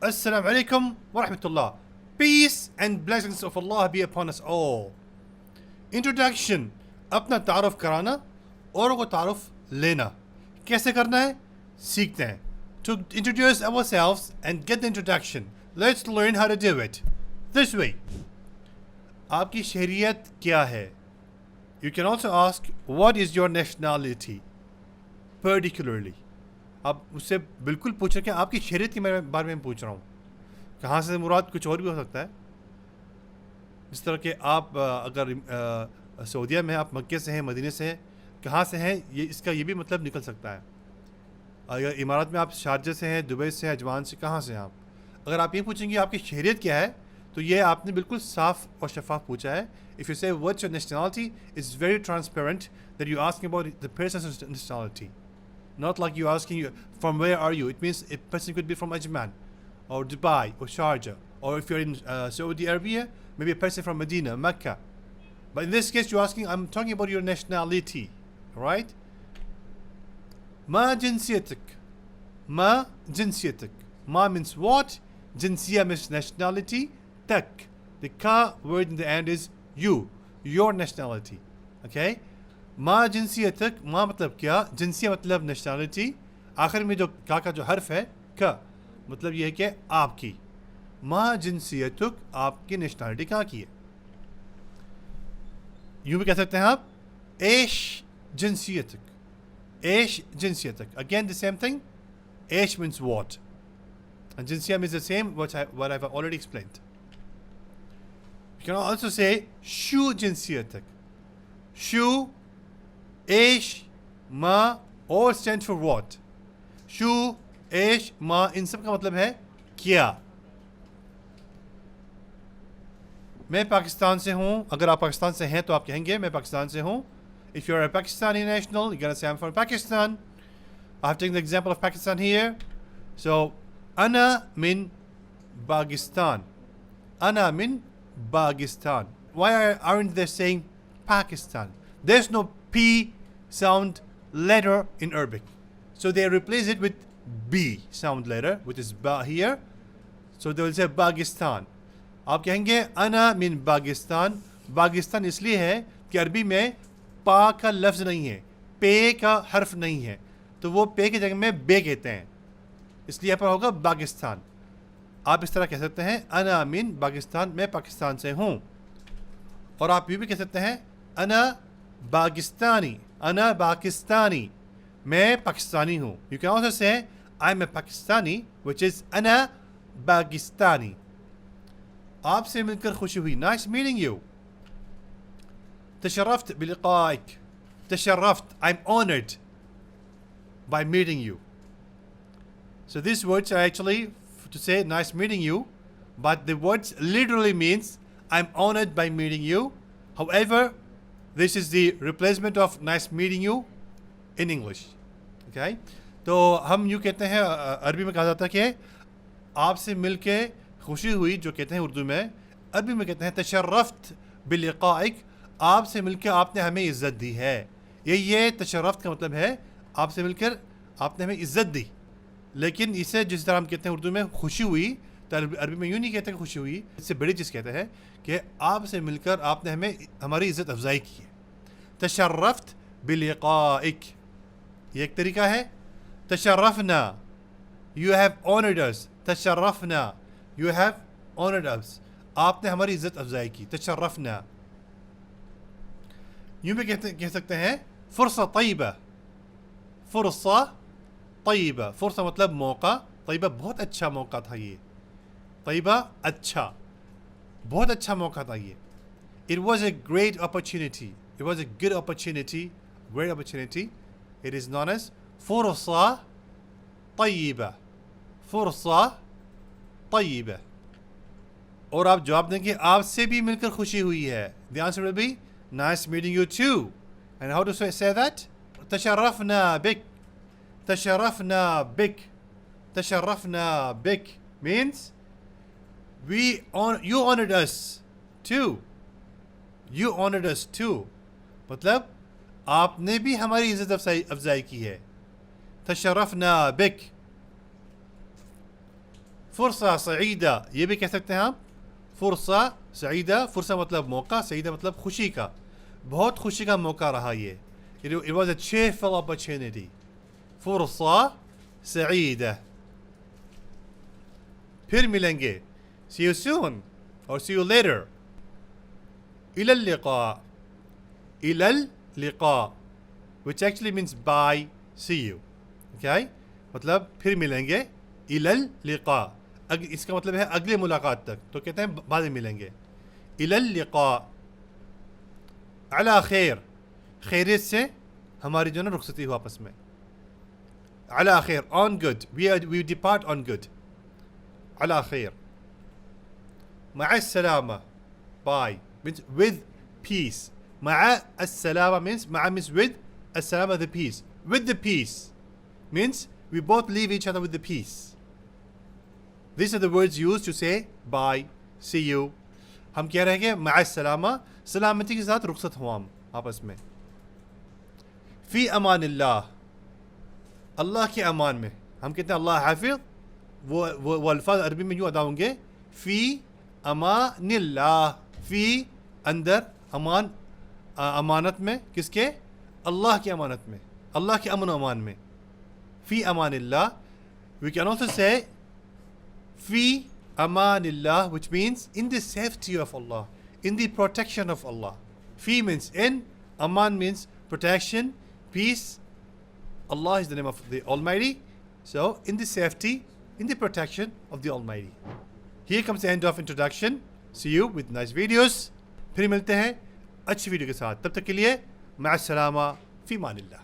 Assalamu alaikum wa rahmatullah. Peace and blessings of Allah be upon us all. Introduction. अपना तारुफ कराना और वो तारुफ लेना. कैसे करना है? सीखते हैं. To introduce ourselves and get the introduction, let's learn how to do it. This way. आपकी शहरियत क्या है? You can also ask, what is your nationality? Particularly. आप उससे बिल्कुल पूछ रहे हैं आपकी शहरियत के बारे में पूछ रहा हूँ. कहाँ से मुराद कुछ और भी हो सकता है. जिस तरह के आप अगर सऊदीया में आप मक्के से हैं, मदीने से हैं, कहाँ से हैं, ये इसका ये भी मतलब निकल सकता है. अगर इमारत में आप शारजा से हैं, दुबई से हैं, अजमान से, कहाँ से हैं आप. अगर आप ये पूछेंगे आपकी शहरियत क्या है, तो ये आपने बिल्कुल साफ और शफाफ पूछा है. इफ़ यू से what's your nationality, it's very transparent that you asking about the person's nationality. Not like you asking you from where are you. It means a person could be from Ajman or Dubai or Sharjah, or if you're in Saudi Arabia, maybe a person from Medina, Mecca. But in this case, you're asking, I'm talking about your nationality, right? ما جنسيتك. ما جنسيتك. Ma means what? Jinsiya means nationality. Tak. The ka word in the end is you, your nationality. Okay? माँ जिनसियतक, माँ मतलब क्या, जिनसिया मतलब nationality. आखिर में जो का जो हर्फ है का मतलब ये है कि आपकी. माँ जिनसियतक, आपकी नेशनलिटी कहाँ की है. यूँ भी कह सकते हैं आप एश जिनसियतक. एश जिनसियतक. Again the same thing. एश मीन्स व्हाट and जिनसिया means the same what I've already explained. You can also say शू जिनसियतक. शू, एश, मा, all stands for what? शू, एश, मा, इन सब का मतलब है क्या. मैं पाकिस्तान से हूँ. अगर आप पाकिस्तान से हैं तो आप कहेंगे मैं पाकिस्तान से हूँ. If you're a Pakistani national, you're gonna say I'm from Pakistan. I've taken the example of Pakistan here. So, Ana min Bakistan. Ana min Bakistan. Why aren't they saying Pakistan? There's no P sound letter in Arabic. So they replace it with B sound letter, which is ba here. So they will say Pakistan. आप कहेंगे अना मिन पाकिस्तान. पाकिस्तान इसलिए है कि अरबी में पा का लफ्ज़ नहीं है, पे का हर्फ नहीं है, तो वो पे की जगह में बे कहते हैं, इसलिए यहाँ पर होगा पाकिस्तान. आप इस तरह कह सकते हैं अना मिन पाकिस्तान, मैं पाकिस्तान से हूँ. और आप ये भी कह सकते हैं अना बाकिस्तानी. Ana Bakistani. मैं पाकिस्तानी हूँ. You can also say I'm a Pakistani, which is Ana Bakistani. आपसे मिलकर खुशी हुई. Nice meeting you. تشرفت بلقائك. تشرفت. I'm honored by meeting you. So these words are actually to say nice meeting you, but the words literally means I'm honored by meeting you. However, this is the replacement of nice meeting you in English. Okay? तो हम यूँ कहते हैं, अरबी में कहा जाता है कि आपसे मिलके खुशी हुई, जो कहते हैं उर्दू में. अरबी में कहते हैं तशर्रफ्त बिलिक़ाइक. आपसे मिलकर आपने हमें इज़्ज़त दी है. ये तशर्रफ्त का मतलब है आपसे मिलकर आपने हमें इज़्ज़त दी. लेकिन इसे जिस तरह हम कहते हैं उर्दू में खुशी हुई, तो अरबी में यूँ नहीं कहते खुशी हुई. इससे बड़ी चीज़ कहते हैं कि आपसे मिलकर आपने हमें हमारी इज़्ज़त अफजाई की है. तशर्रफ्त बिलिक़ाइक, ये एक तरीका है. तशर्रफना, यू हैव ऑनर्ड अस. तशर्रफना, यू हैव ऑनर्ड अस, आपने हमारी इज़्ज़त अफजाई की. तशर्रफना. यूँ भी कह सकते हैं फ़ुर्सा तय्यबा. फ़ुर्सा तय्यबा. फ़ुर्सा मतलब मौका, तय्यबा बहुत अच्छा मौका था ये. तय्यबा अच्छा, बहुत अच्छा मौका था ये. It was a great opportunity. It was a good opportunity, great opportunity. It is known as فرصة طيبة. فرصة طيبة. और आप जवाब देंगे आपसे भी मिलकर खुशी हुई है. The answer will be nice meeting you too. And how to say that? تشرفنا بك. تشرفنا بك. تشرفنا بك means you honored us too. You honored us too. मतलब आपने भी हमारी इज्जत अफजाई की है. तशरफना बिक. फुर्सा सईदा ये भी कह सकते हैं आप, फुर्सा सईदा, फुर्सा मतलब मौका, सईदा मतलब खुशी का, बहुत खुशी का मौका रहा ये, it was a cheerful opportunity. फुर्सा Saeeda. फिर मिलेंगे, see you soon or see you later. इलल लिक़ा, इलल लिक़ा, which actually means bye, see you. Okay? मतलब फिर मिलेंगे, इलल लिक़ा, इसका मतलब है अगले मुलाकात तक, तो कहते हैं बाद में मिलेंगे. इलल लिक़ा, अला खैर, खैरियत से हमारी जो ना रुखसती हो आपस में. अला खैर, on good, we depart on good. अला खैर. मअ सलामा, bye, means with peace. مع السلامة means, مع means with, السلامة the peace. With the peace means we both leave each other with the peace. These are the words used to say bye, see you. हम कह रहे हैं कि مع السلامة, सलामती के साथ रुखसत हुआ हम आपस में. फी अमान अल्लाह, अल्लाह के अमान में. हम कहते हैं अल्लाह हाफिज़, वो अल्फाज अरबी में यूँ अदा होंगे, फी अमानिल्लाह, फी अंदर, अमान अमानत में, किसके? अल्लाह की अमानत में, अल्लाह के अमन अमान में. फी अमानिल्लाह. We can also say fee अमानिल्लाह, which means in the safety of Allah, in the protection of Allah. Fi means in, aman means protection, peace. Allah is the name of the Almighty, so in the safety, in the protection of the Almighty. Here comes the end of introduction. See you with nice videos. फिर मिलते हैं अच्छी video के साथ. तब तक के लिए मअ अस्सलामा, फी मानिल्लाह.